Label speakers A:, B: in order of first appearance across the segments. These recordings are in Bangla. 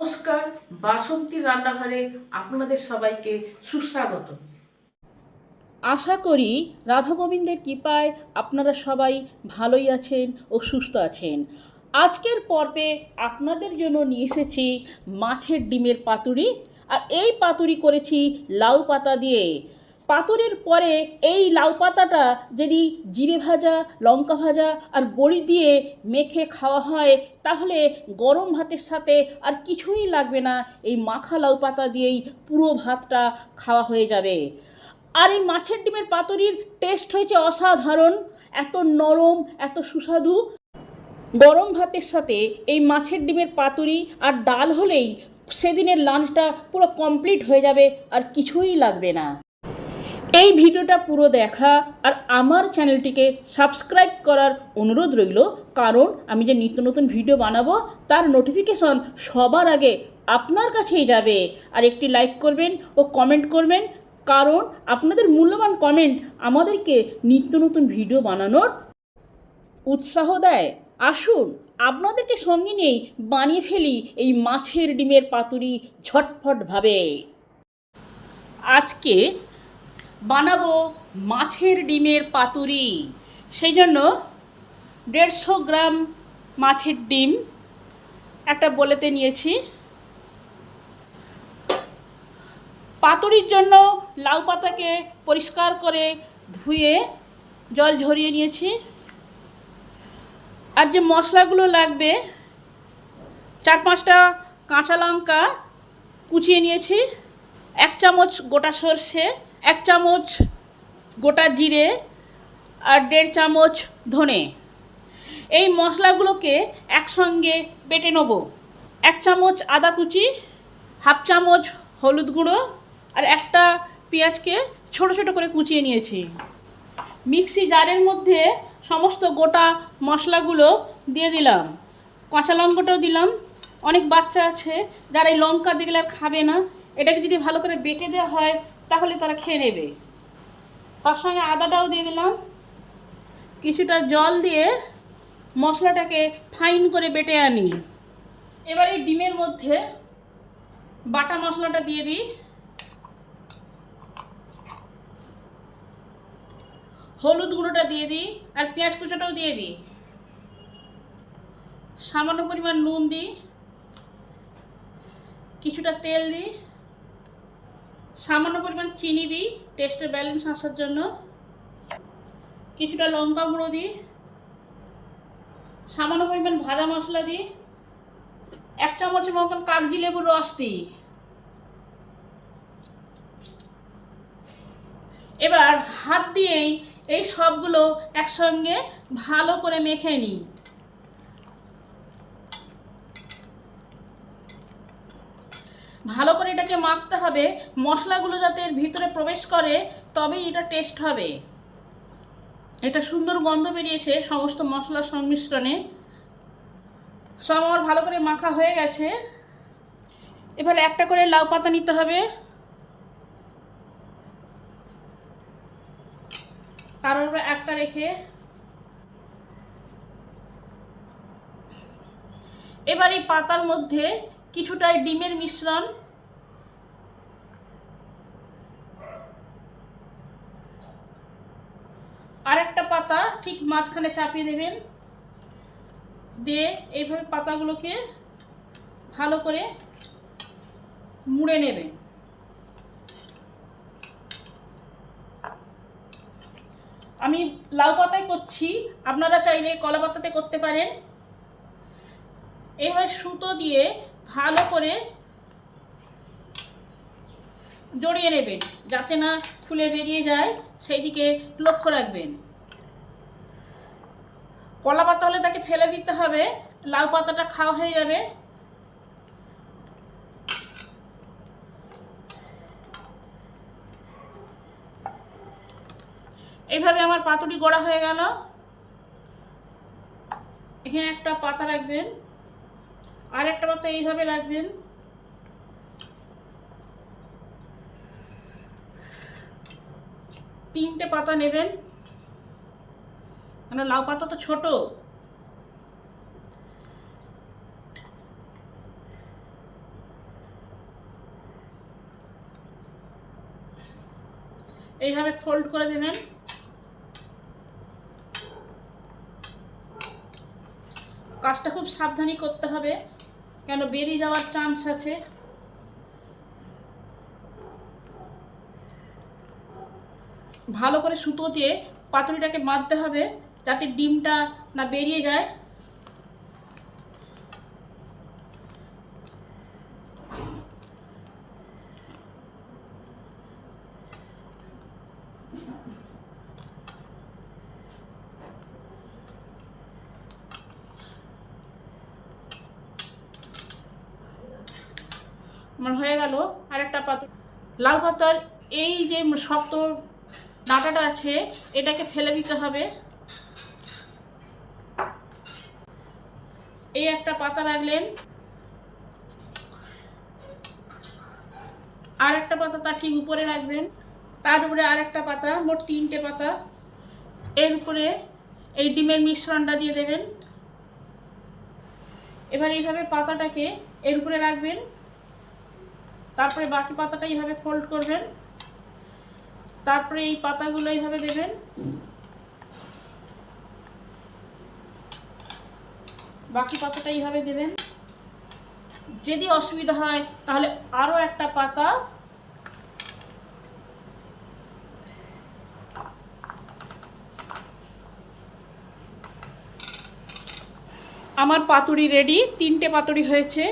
A: নমস্কার, বাসন্তী রান্নাঘরে আপনাদের সবাইকে সুস্বাগত।
B: আশা করি রাধা গোবিন্দের কৃপায় আপনারা সবাই ভালোই আছেন ও সুস্থ আছেন। আজকের পর্বে আপনাদের জন্য নিয়ে এসেছি মাছের ডিমের পাতুরি। আর এই পাতুরি করেছি লাউ পাতা দিয়ে। পাতুরির পরে এই লাউ পাতাটা যদি জিরে ভাজা, লঙ্কা ভাজা আর বড়ি দিয়ে মেখে খাওয়া হয় তাহলে গরম ভাতের সাথে আর কিছুই লাগবে না। এই মাখা লাউ পাতা দিয়েই পুরো ভাতটা খাওয়া হয়ে যাবে। আর এই মাছের ডিমের পাতুরির টেস্ট হয়েছে অসাধারণ, এত নরম, এত সুস্বাদু। গরম ভাতের সাথে এই মাছের ডিমের পাতুরি আর ডাল হলেই সেদিনের লাঞ্চটা পুরো কমপ্লিট হয়ে যাবে, আর কিছুই লাগবে না। এই ভিডিওটা পুরো দেখা আর আমার চ্যানেলটিকে সাবস্ক্রাইব করার অনুরোধ রইল, কারণ আমি যে নিত্য নতুন ভিডিও বানাবো তার নোটিফিকেশন সবার আগে আপনার কাছেই যাবে। আর একটি লাইক করবেন ও কমেন্ট করবেন, কারণ আপনাদের মূল্যবান কমেন্ট আমাদেরকে নিত্য নতুন ভিডিও বানানোর উৎসাহ দেয়। আসুন আপনাদেরকে সঙ্গে নিয়েই বানিয়ে ফেলি এই মাছের ডিমের পাতুরি ঝটফটভাবে। আজকে বানাবো মাছের ডিমের পাতুরি। সেই জন্য 150 গ্রাম মাছের ডিম একটা বলেতে নিয়েছি। পাতুরির জন্য লাউ পাতাকে পরিষ্কার করে ধুয়ে জল ঝরিয়ে নিয়েছি। আর যে মশলাগুলো লাগবে, 4-5টা কাঁচা লঙ্কা কুচিয়ে নিয়েছি, 1 চামচ গোটা সর্ষে, 1 চামচ গোটা জিরে আর 1.5 চামচ ধনে। এই মশলাগুলোকে একসঙ্গে বেটে নেব। 1 চামচ আদা কুচি, 1/2 চামচ হলুদ গুঁড়ো আর একটা পেঁয়াজকে ছোট ছোট করে কুচিয়ে নিয়েছি। মিক্সি জারের মধ্যে সমস্ত গোটা মশলাগুলো দিয়ে দিলাম, কাঁচা লঙ্কাটাও দিলাম। অনেক বাচ্চা আছে যারা এই লঙ্কা দেখলে আর খাবে না, এটাকে যদি ভালো করে বেটে দেওয়া হয় তাহলে তারা খেয়ে নেবে। তার সঙ্গে আদাটাও দিয়ে দিলাম। কিছুটা জল দিয়ে মশলাটাকে ফাইন করে বেটে আনি। এবার এই ডিমের মধ্যে বাটা মশলাটা দিয়ে দিই, হলুদ গুঁড়োটা দিয়ে দিই আর পেঁয়াজ কুচোটাও দিয়ে দিই। সামান্য পরিমাণ নুন দিই, কিছুটা তেল দিই, সামান্য পরিমাণ চিনি দিই টেস্টের ব্যালেন্স আসার জন্য, কিছুটা লঙ্কা গুঁড়ো দিই, সামান্য পরিমাণ ভাজা মশলা দিই, 1 চামচের মতন কাগজি লেবুর রস দিই। এবার হাত দিয়েই এই সবগুলো একসঙ্গে ভালো করে মেখে নিই। ভালো করে এটাকে মাখতে হবে, মশলাগুলো যাতে এর ভিতরে প্রবেশ করে তবেই এটা টেস্ট হবে। এটা সুন্দর গন্ধ বেরিয়েছে সমস্ত মশলার সংমিশ্রণে। সব আমার ভালো করে মাখা হয়ে গেছে। এবার একটা করে লাউ পাতা নিতে হবে, তার উপরে একটা রেখে এবার এই পাতার মধ্যে কিছুটা ডিমের মিশ্রণ, আর একটা পাতা ঠিক মাঝখানে চাপিয়ে দেবেন, দিয়ে এইভাবে পাতাগুলোকে ভালো করে মুড়ে নেবেন। আমি লাউ পাতায় করছি, আপনারা চাইলে কলা পাতাতে করতে পারেন। এইভাবে সুতো দিয়ে ভালো করে জড়িয়ে নেবেন যাতে না খুলে বেরিয়ে যায়, সেই দিকে লক্ষ্য রাখবেন। কলা পাতা হলে তাকে ফেলে দিতে হবে, লাউ পাতাটা খাওয়া হয়ে যাবে। এইভাবে আমার পাতুরি গড়া হয়ে গেল। এখানে একটা পাতা রাখবেন, আর একটা পাতা এইভাবে রাখবেন। তিনটে পাতা নেবেন, কারণ লাউ পাতা তো ছোট। এইভাবে ফোল্ড করে দেবেন। কাজটা খুব সাবধানে করতে হবে, কেন বেরিয়ে যাওয়ার চান্স আছে। ভালো করে সুতো দিয়ে পাতুরিটাকে বাঁধতে হবে যাতে ডিমটা না বেরিয়ে যায়। আমার হয়ে গেল। আরেকটা পাতা, লাউ পাতার এই যে শক্ত ডাঁটাটা আছে এটাকে ফেলে দিতে হবে। এই একটা পাতা রাখলেন, আর একটা পাতা তার ঠিক উপরে রাখবেন, তার উপরে আর একটা পাতা, মোট 3টে পাতা। এর উপরে এই ডিমের মিশ্রণটা দিয়ে দেবেন। এবার এইভাবে পাতাটাকে এর উপরে রাখবেন, তারপরে বাকি পাতাটা এইভাবে ফোল্ড করবেন, তারপরে এই পাতাগুলো এইভাবে দেবেন। বাকি পাতাটা এইভাবে দেবেন। যদি অসুবিধা হয় তাহলে আরও একটা পাতা আমার পাতুরি রেডি। 3টে পাতুরি হয়েছে।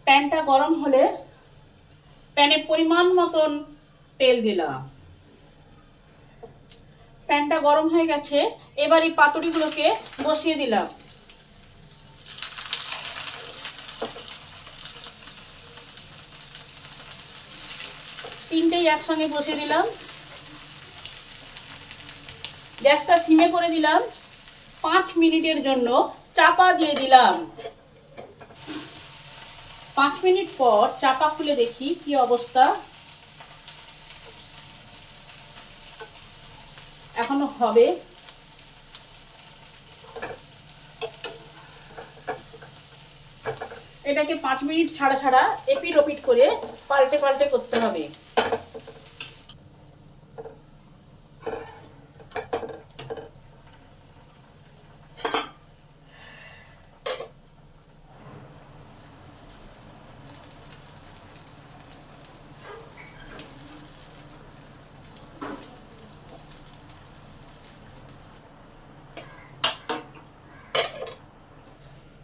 B: প্যানটা গরম হলে প্যানে পরিমাণ মতন তেল দিলাম। প্যানটা গরম হয়ে গেছে, এবার এই পাতুরিগুলোকে বসিয়ে দিলাম। তিনটেই একসঙ্গে বসিয়ে দিলাম। গ্যাসটা সিমে করে দিলাম। 5 মিনিটের জন্য চাপা দিয়ে দিলাম। 5 মিনিট পর চাপা খুলে দেখি কি অবস্থা। এখনো হবে। এটাকে 5 মিনিট ছাড়া ছাড়া এপিট ওপিট করে পাল্টে পাল্টে করতে হবে।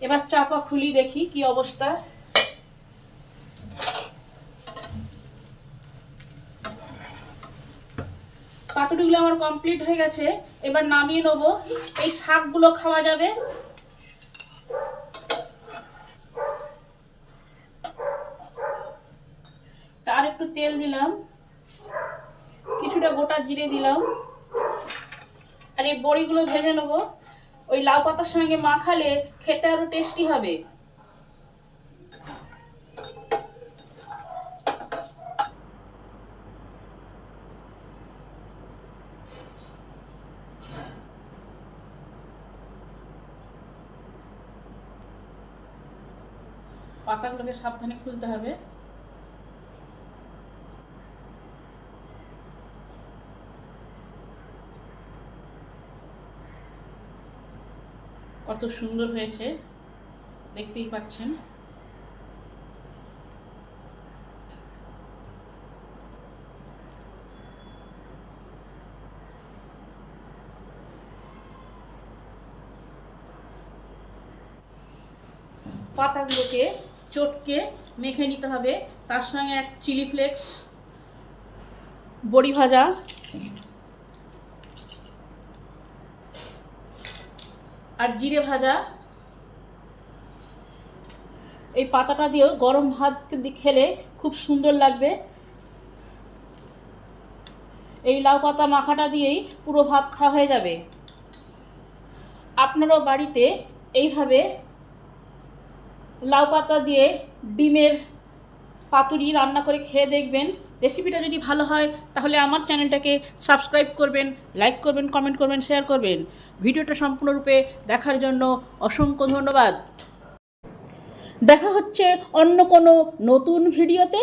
B: এবার চাপা খুলি দেখি কি অবস্থা। পাতুরিগুলো আমার কমপ্লিট হয়ে গেছে। এবার নামিয়ে নেব। এই শাকগুলো খাওয়া যাবে। আর একটু তেল দিলাম, কিছুটা গোটা জিরে দিলাম, আর এই বড়িগুলো ভেজে নেব। ওই লাউ পাতার সঙ্গে মাখালে খেতে আরো টেস্টি হবে। পাতাগুলোকে সাবধানে খুলতে হবে। কত সুন্দর হয়েছে দেখতেই পাচ্ছেন। পাতাগুলোকে চটকে মেখে নিতে হবে। তার সঙ্গে এক চিলি ফ্লেক্স, বড়ি ভাজা, আর জিরে ভাজা। এই পাতাটা দিয়েও গরম ভাত খেলে খুব সুন্দর লাগবে। এই লাউ পাতা মাখাটা দিয়েই পুরো ভাত খাওয়া হয়ে যাবে। আপনারাও বাড়িতে এইভাবে লাউ পাতা দিয়ে ডিমের পাতুরি রান্না করে খেয়ে দেখবেন। রেসিপিটা যদি ভালো হয় তাহলে আমার চ্যানেলটাকে সাবস্ক্রাইব করবেন, লাইক করবেন, কমেন্ট করবেন, শেয়ার করবেন। ভিডিওটা সম্পূর্ণরূপে দেখার জন্য অসংখ্য ধন্যবাদ। দেখা হচ্ছে অন্য কোনো নতুন ভিডিওতে।